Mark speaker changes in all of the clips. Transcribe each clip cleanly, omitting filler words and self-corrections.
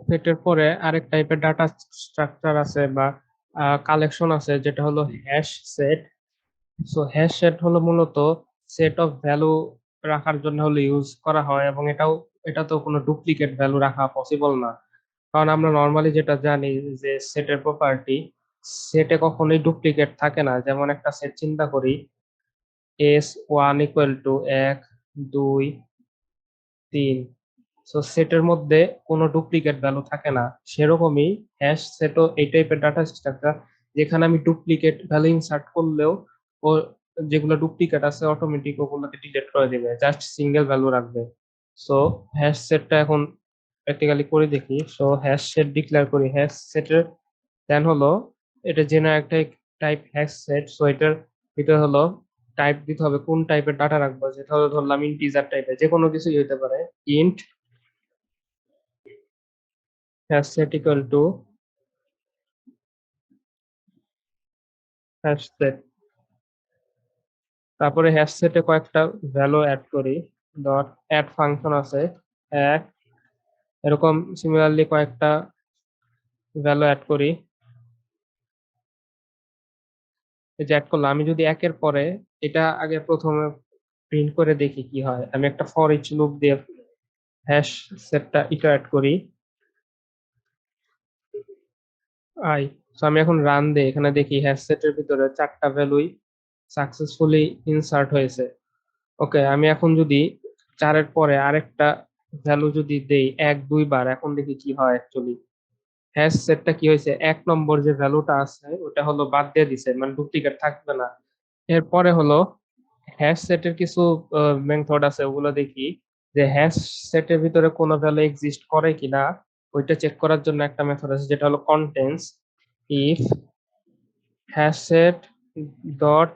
Speaker 1: সেটের পরে আরেক টাইপের ডাটা স্ট্রাকচার আছে বা কালেকশন আছে যেটা হলো hash set. So hash set হলো মূলত সেট অফ ভ্যালু রাখার জন্য হলো ইউজ করা হয়, এবং এটা তো কোনো ডুপ্লিকেট ভ্যালু রাখা পসিবল না। কারণ আমরা নর্মালি যেটা জানি যে সেটের প্রপার্টি, সেটে কখনোই ডুপ্লিকেট থাকে না। যেমন একটা সেট চিন্তা করি, S1 ইকুয়াল টু 1 2 3। সো সেটের মধ্যে কোনো ডুপ্লিকেট ভ্যালু থাকে না। সেরকমই হ্যাশ সেটও এই টাইপের ডাটা স্ট্রাকচার, যেখানে আমি ডুপ্লিকেট ভ্যালু ইনসার্ট করলেও ও যেগুলো ডুপ্লিকেট আছে অটোমেটিক ওগুলোকে ডিলিট করে দিবে, জাস্ট সিঙ্গেল ভ্যালু রাখবে। সো হ্যাশ সেটটা এখন প্র্যাকটিক্যালি করে দেখি। সো হ্যাশ সেট ডিক্লেয়ার করি। হ্যাশ সেটের দেন হলো এটা generate type hash set. So এটার ভিতরে হলো টাইপ দিতে হবে কোন টাইপের ডাটা রাখবো, যেটা হলো ধরলাম ইন্টিজার টাইপের, যে কোনো কিছুই হতে পারে। Int HashSet equal to HashSet। তারপরে HashSet এ কয়েকটা ভ্যালু অ্যাড করি। ডট অ্যাড ফাংশন আছে এক, এরকম সিমিলারলি কয়েকটা ভ্যালু অ্যাড করি। এই যে অ্যাড করলাম, আমি যদি একের পরে এটা আগে প্রথমে প্রিন্ট করে দেখি কি হয়। আমি একটা ফর ইচ লুপ দিয়ে হ্যাশ সেটটা ইটারেট করি আই। সো আমি এখন রান দেই, এখানে দেখি হ্যাশ সেটের ভিতরে চারটা ভ্যালুই সাকসেসফুলি ইনসার্ট হয়েছে। ওকে, আমি এখন যদি 4-এর পরে আরেকটা ভ্যালু যদি দেই 1 2 বার, এখন দেখি কি হয় অ্যাকচুয়ালি। হ্যাশ সেটটা কি হয়েছে, 1 নম্বর যে ভ্যালুটা আছে ওটা হলো বাদ দিয়ে দিছে, মানে ডুপ্লিকেট থাকবে না। এরপরে হলো হ্যাশ সেটের কিছু মেথড আছে, ওগুলো দেখি যে হ্যাশ সেটের ভিতরে কোনো ভ্যালু এক্সিস্ট করে কিনা ওইটা চেক করার জন্য একটা মেথড আছে যেটা হলো contents. If hash set dot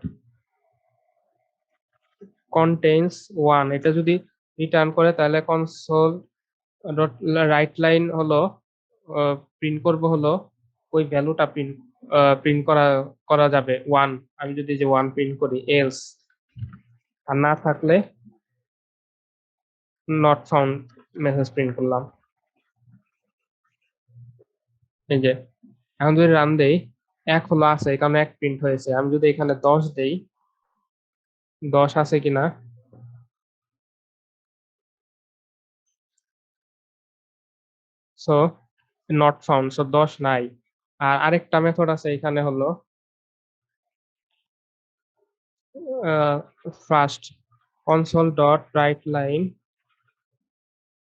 Speaker 1: contains 1, এটা যদি রিটার্ন করে তাহলে কনসোল ডট রাইট লাইন হলো প্রিন্ট করব হলো ওই ভ্যালুটা প্রিন্ট করা করা যাবে 1। আমি যদি যে 1 প্রিন্ট করি এলস, আর না থাকলে নট ফাউন্ড মেসেজ প্রিন্ট করলাম। এই যে এখন যদি রান দেই, 1 হলো আছে, কারণ 1 প্রিন্ট হয়েছে। আমি যদি এখানে 10 দেই, 10 আছে কিনা, সো নট ফাউন্ড, সো 10 নাই। আর আরেকটা মেথড আছে এখানে হলো first console dot write line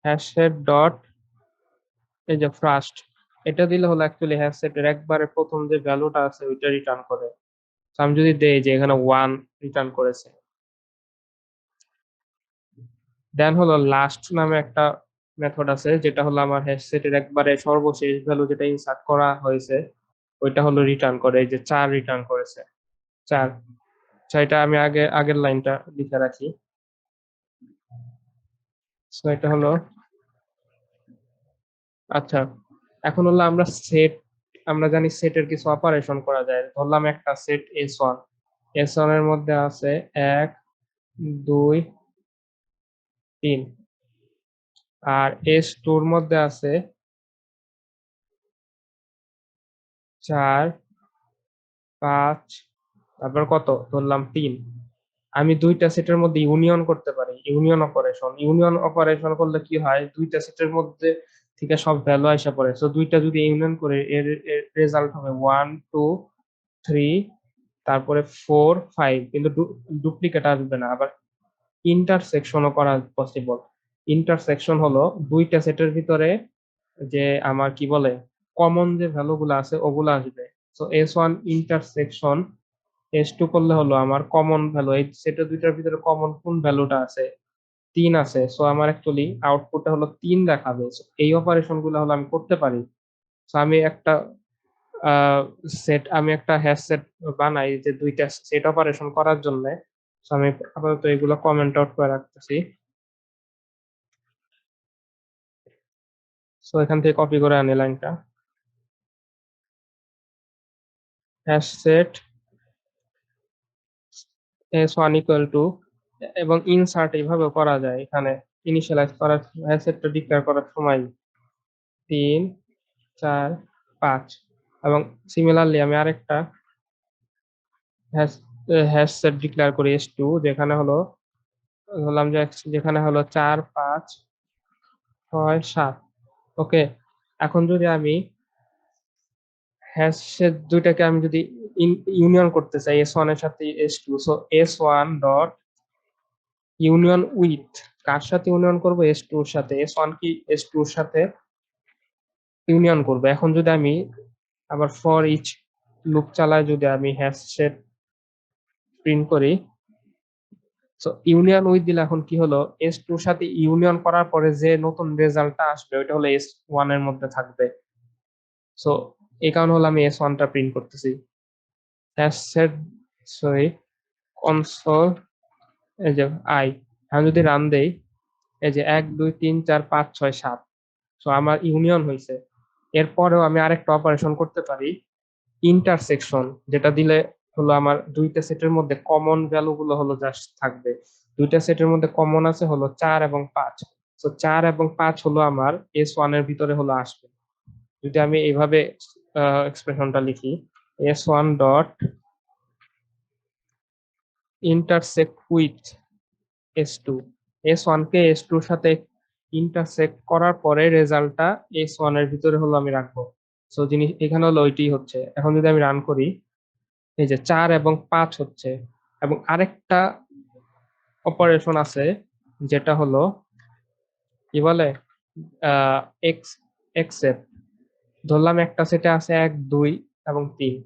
Speaker 1: hashset dot এই যে ফার্স্ট, এটা দিলে হলো অ্যাকচুয়ালি হ্যাশসেটের একবারে প্রথম যে ভ্যালুটা আছে ওইটা রিটার্ন করে। তো আমি যদি দেই যে এখানে 1 রিটার্ন করেছে। দেন হলো লাস্ট নামে একটা মেথড আছে যেটা হলো আমার হ্যাশসেটের একবারে সর্বশেষ ভ্যালু যেটা ইনসার্ট করা হয়েছে ওইটা হলো রিটার্ন করে। এই যে 4 রিটার্ন করেছে, 4। এটা আমি আগের লাইনটা লিখে রাখি। সো এটা হলো, আচ্ছা এখন হলো আমরা জানি সেটের কিছু অপারেশন করা যায়। ধরলাম একটা সেট S1 এর মধ্যে আছে 1 2 3, আর S2 এর মধ্যে আছে 4 5, তারপর কত ধরলাম 3। আমি দুইটা সেটের মধ্যে ইউনিয়ন করতে পারি, ইউনিয়ন অপারেশন করলে কি হয়, দুইটা সেটের মধ্যে থেকে সব ভ্যালু আসা পড়ে। তো দুইটা যদি ইউনিয়ন করে এর রেজাল্ট হবে 1 2 3, তারপরে 4 5, কিন্তু ডুপ্লিকেট আসবে না। আবার ইন্টারসেকশনও করা পসিবল। ইন্টারসেকশন হলো দুইটা সেটের ভিতরে যে আমার কি বলে কমন যে ভ্যালু গুলো আছে ওগুলো আসবে। তো S1 ইন্টারসেকশন S2 করলে হলো আমার কমন ভ্যালু, এই সেটের দুইটার ভিতরে কমন কোন ভ্যালুটা আছে, 3 আছে। সো আমার অ্যাকচুয়ালি আউটপুটটা হলো 3 দেখাবে। So এই অপারেশন গুলো হলো আমি করতে পারি। তো আমি একটা হ্যাশ সেট বানাই যে দুইটা সেট অপারেশন করার জন্য। আমি আপাতত এগুলো কমেন্ট আউট করে রাখতেছি। সো এখান থেকে কপি করে আনি লাইনটা, hash set S1 equal to, এবং ইনসার্ট এইভাবে করা যায় এখানে ইনিশিয়ালাইজ করার হ্যাশ সেটটা ডিক্লেয়ার করার সময়। 3 4 5 এবং সিমিলারলি আমি আরেকটা হ্যাশ সেট ডিক্লেয়ার করি s2 যেখানে হলো ধরলাম যে যেখানে হলো 4 5 6 7 ওকে। এখন যদি আমি হ্যাশের দুইটাকে আমি যদি ইউনিয়ন করতে চাই s1 এর সাথে s2, so s1 dot union with কার সাথে ইউনিয়ন করব, s2 এর সাথে। s1 কি s2 এর সাথে ইউনিয়ন করব। এখন যদি আমি আবার ফর ইচ লুপ চালাই, যদি আমি হ্যাশসেট প্রিন্ট করি, সো ইউনিয়ন উইথ দিলে এখন কি হলো, s2 এর সাথে ইউনিয়ন করার পরে যে নতুন রেজাল্টটা আসবে ওইটা হলো s1 এর মধ্যে থাকবে। সো এই কারণে হলো আমি s1 টা প্রিন্ট করতেছি। হ্যাশসেট সরি কনসোল এই যে আই, আমি যদি রান দেই, এই যে 1 2 3 4 5 6 7, সো আমার ইউনিয়ন হয়েছে। এরপরেও আমি আরেকটা অপারেশন করতে পারি, ইন্টারসেকশন, যেটা দিলে হলো আমার দুইটা সেটের মধ্যে কমন ভ্যালু গুলো হলো জাস্ট থাকবে। দুইটা সেটের মধ্যে কমন আছে হলো 4 এবং 5, তো 4 এবং 5 হলো আমার s1 এর ভিতরে হলো আসবে। যদি আমি এইভাবে এক্সপ্রেশনটা লিখি, s1 dot intersect with s2, s1 K s2 এর সাথে ইন্টারসেক্ট করার পরে রেজাল্টটা s1 এর ভিতরে হলো আমি রাখবো। সো জিনিস এখানে হলো ওইটাই হচ্ছে। এখন যদি আমি রান করি, এই যে 4 এবং 5 হচ্ছে, এবং আরেকটা অপারেশন আছে যেটা হলো কি বলে এক্স এক্সেপ্ট। ধরলাম একটা সেটে আছে 1 2 এবং 3,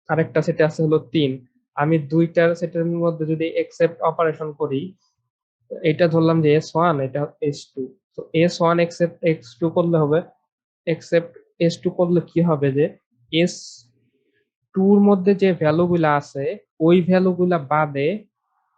Speaker 1: আরেকটা সেটে আছে হলো 3। আমি দুইটার সেটের মধ্যে যদি এক্সেপ্ট অপারেশন করি, এটা ধরলাম যে s1, এটা s2, তো s1 এক্সেপ্ট x2 করলে হবে, এক্সেপ্ট s2 করলে কি হবে যে s2 এর মধ্যে যে ভ্যালুগুলা আছে ওই ভ্যালুগুলা বাদে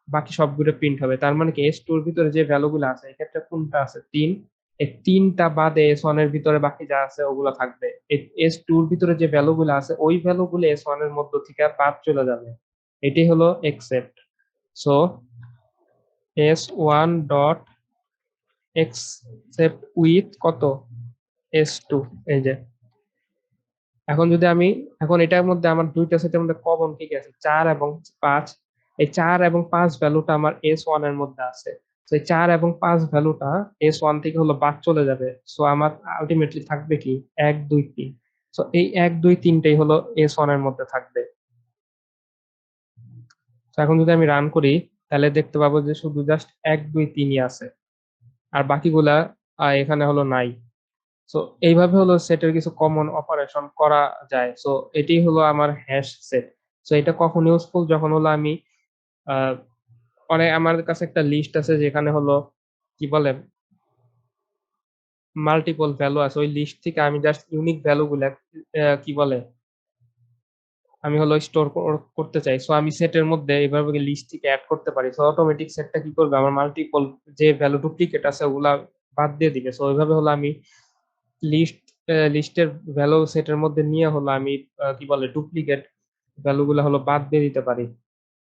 Speaker 1: বাকি সবগুলো প্রিন্ট হবে। তার মানে কি s2 এর ভিতরে যে ভ্যালুগুলো আছে, এক্ষেত্রে কোনটা আছে 3, এই 3টা বাদে s1 এর ভিতরে বাকি যা আছে ওগুলো থাকবে। এই s2 এর ভিতরে যে ভ্যালুগুলো আছে ওই ভ্যালুগুলো s1 এর মধ্য থেকে বাদ চলে যাবে। এটাই হলো except. So s1 dot except with কত, s2, এই যে। এখন যদি আমি এখন এটার মধ্যে আমার দুইটা সেটের মধ্যে কমন কি কি আছে, 4 এবং 5। এই 4 এবং 5 ভ্যালুটা আমার s1 এর মধ্যে আছে। তো এই 4 এবং 5 ভ্যালুটা s1 থেকে হলো বাদ চলে যাবে। সো আমার আলটিমেটলি থাকবে কি 1 2 3। সো এই 1 2 3টাই হলো s1 এর মধ্যে থাকবে। তো এখন যদি আমি রান করি, তাহলে দেখতে পাবো যে শুধু জাস্ট 1 2 3ই আছে, আর বাকিগুলা এখানে হলো নাই। সো এইভাবে হলো সেটের কিছু কমন অপারেশন করা যায়। সো এটি হলো আমার হ্যাশ সেট। সো এটা কখন ইউজফুল, যখন হলো আমি আহ অনেক আমার কাছে একটা লিস্ট আছে যেখানে হলো কি বলে মাল্টিপল ভ্যালু আছে, ওই লিস্ট থেকে আমি জাস্ট ইউনিক ভ্যালু গুলা কি বলে আমি হলো স্টোর করতে চাই। সো আমি সেটের মধ্যে এইভাবে লিস্ট থেকে অ্যাড করতে পারি। সো অটোমেটিক সেটটা কি করবে, আমার মাল্টিপল যে ভ্যালু ডুপ্লিকেট আছে ওগুলা বাদ দিয়ে দিবে। সো ওইভাবে হলো আমি লিস্ট লিস্টের ভ্যালু সেটের মধ্যে নিয়ে হলো আমি কি বলে ডুপ্লিকেট ভ্যালু গুলা হলো বাদ দিয়ে দিতে পারি।